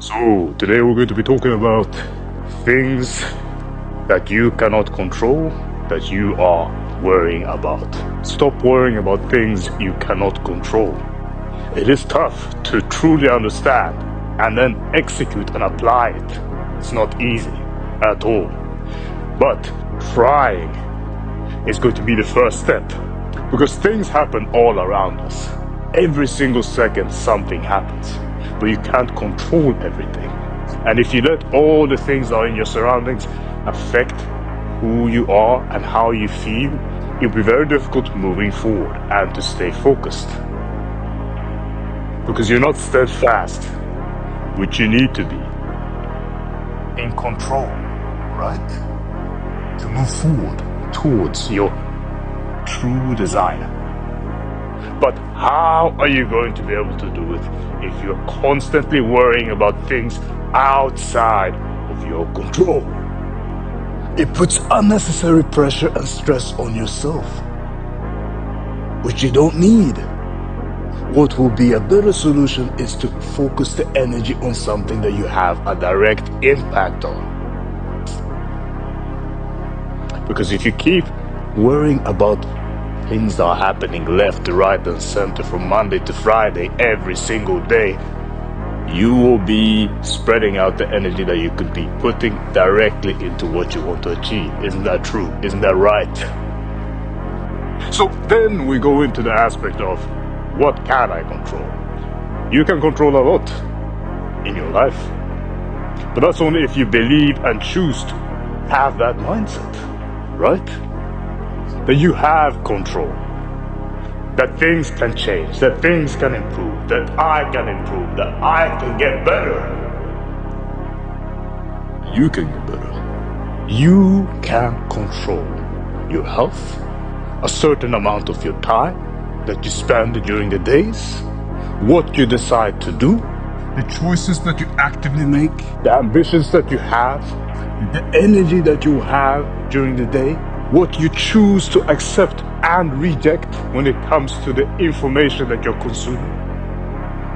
So, today we're going to be talking about things that you cannot control, that you are worrying about. Stop worrying about things you cannot control. It is tough to truly understand and then execute and apply it. It's not easy at all. But trying is going to be the first step, because things happen all around us. Every single second something happens, but you can't control everything. And if you let all the things that are in your surroundings affect who you are and how you feel, it'll be very difficult moving forward and to stay focused. Because you're not steadfast, which you need to be. In control, right? To move forward towards your true desire. But how are you going to be able to do it if you're constantly worrying about things outside of your control? It puts unnecessary pressure and stress on yourself, which you don't need. What will be a better solution is to focus the energy on something that you have a direct impact on. Because if you keep worrying about things that are happening left to right and center from Monday to Friday every single day, you will be spreading out the energy that you could be putting directly into what you want to achieve. Isn't that true? Isn't that right? So then we go into the aspect of what can I control? You can control a lot in your life, but that's only if you believe and choose to have that mindset, right? That you have control, that things can change, that things can improve, that I can improve, that I can get better. You can get better. You can control your health, a certain amount of your time that you spend during the days, what you decide to do, the choices that you actively make, the ambitions that you have, the energy that you have during the day, what you choose to accept and reject when it comes to the information that you're consuming.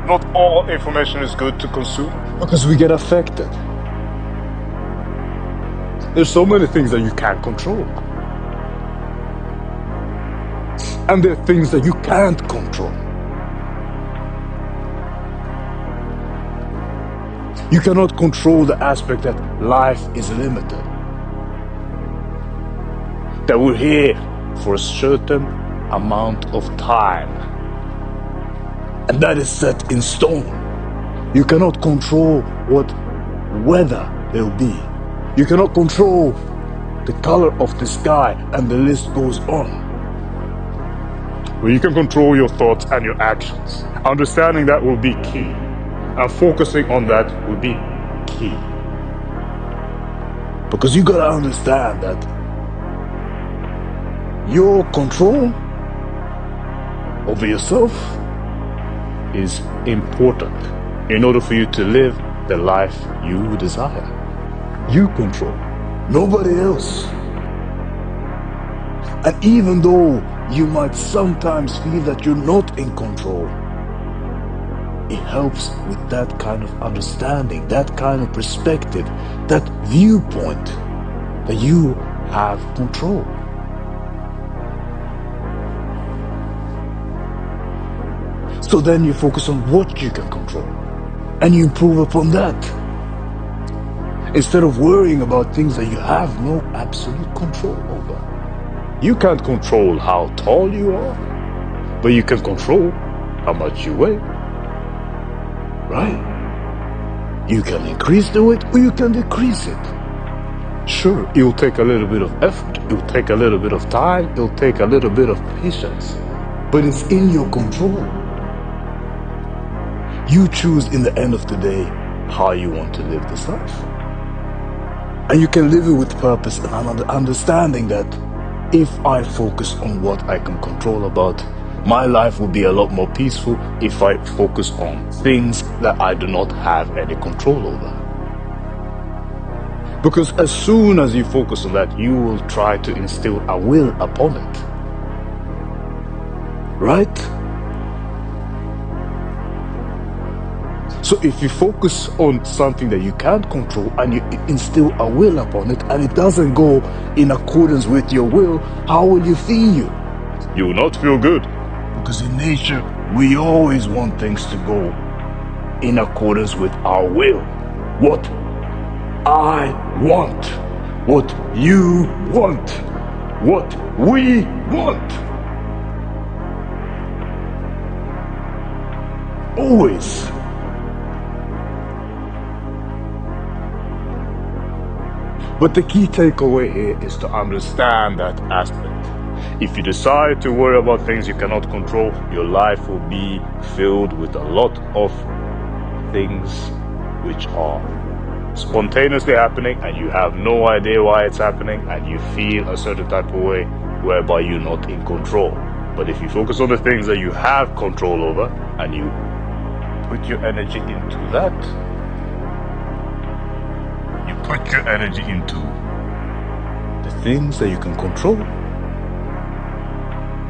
Not all information is good to consume, because we get affected. There's so many things that you can't control. And there are things that you can't control. You cannot control the aspect that life is limited. That we're here for a certain amount of time. And that is set in stone. You cannot control what weather there will be. You cannot control the color of the sky, and the list goes on. Well, you can control your thoughts and your actions. Understanding that will be key. And focusing on that will be key. Because you gotta understand that your control over yourself is important in order for you to live the life you desire. You control, nobody else. And even though you might sometimes feel that you're not in control, it helps with that kind of understanding, that kind of perspective, that viewpoint that you have control. So then you focus on what you can control and you improve upon that, instead of worrying about things that you have no absolute control over. You can't control how tall you are, but you can control how much you weigh, right? You can increase the weight or you can decrease it. Sure, it will take a little bit of effort, it will take a little bit of time, it will take a little bit of patience, but it's in your control. You choose in the end of the day how you want to live this life. And you can live it with purpose and understanding that if I focus on what I can control about, my life will be a lot more peaceful if I focus on things that I do not have any control over. Because as soon as you focus on that, you will try to instill a will upon it. Right? So if you focus on something that you can't control and you instill a will upon it and it doesn't go in accordance with your will, how will you feel? You will not feel good. Because in nature, we always want things to go in accordance with our will. What I want. What you want. What we want. Always. But the key takeaway here is to understand that aspect. If you decide to worry about things you cannot control, your life will be filled with a lot of things which are spontaneously happening and you have no idea why it's happening and you feel a certain type of way whereby you're not in control. But if you focus on the things that you have control over and you put your energy into that, you put your energy into the things that you can control,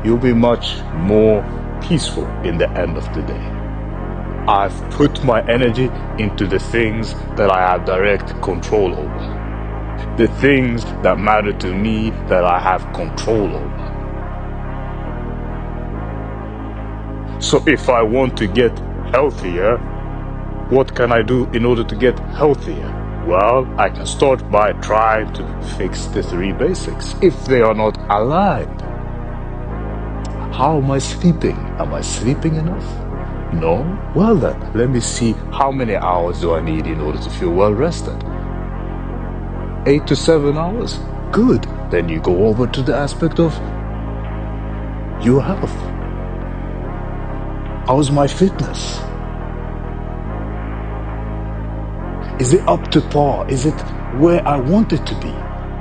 you'll be much more peaceful in the end of the day. I've put my energy into the things that I have direct control over. The things that matter to me that I have control over. So if I want to get healthier, what can I do in order to get healthier? Well, I can start by trying to fix the 3 basics if they are not aligned. How am I sleeping? Am I sleeping enough? No? Well then, let me see how many hours do I need in order to feel well rested. 8 to 7 hours? Good. Then you go over to the aspect of your health. How's my fitness? Is it up to par? Is it where I want it to be?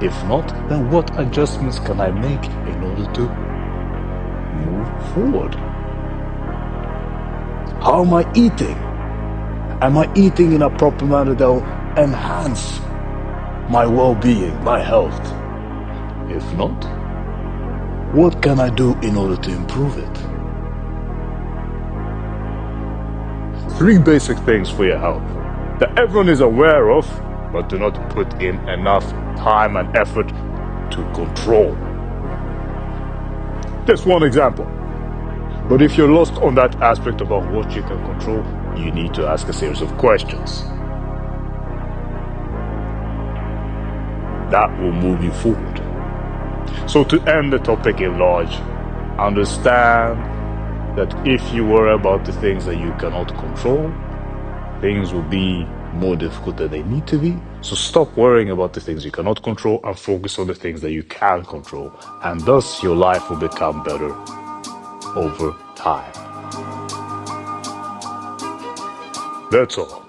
If not, then what adjustments can I make in order to move forward? How am I eating? Am I eating in a proper manner that will enhance my well-being, my health? If not, what can I do in order to improve it? 3 basic things for your health that everyone is aware of, but do not put in enough time and effort to control. Just one example. But if you're lost on that aspect about what you can control, you need to ask a series of questions. That will move you forward. So to end the topic in large, understand that if you worry about the things that you cannot control, things will be more difficult than they need to be. So stop worrying about the things you cannot control and focus on the things that you can control. And thus your life will become better over time. That's all.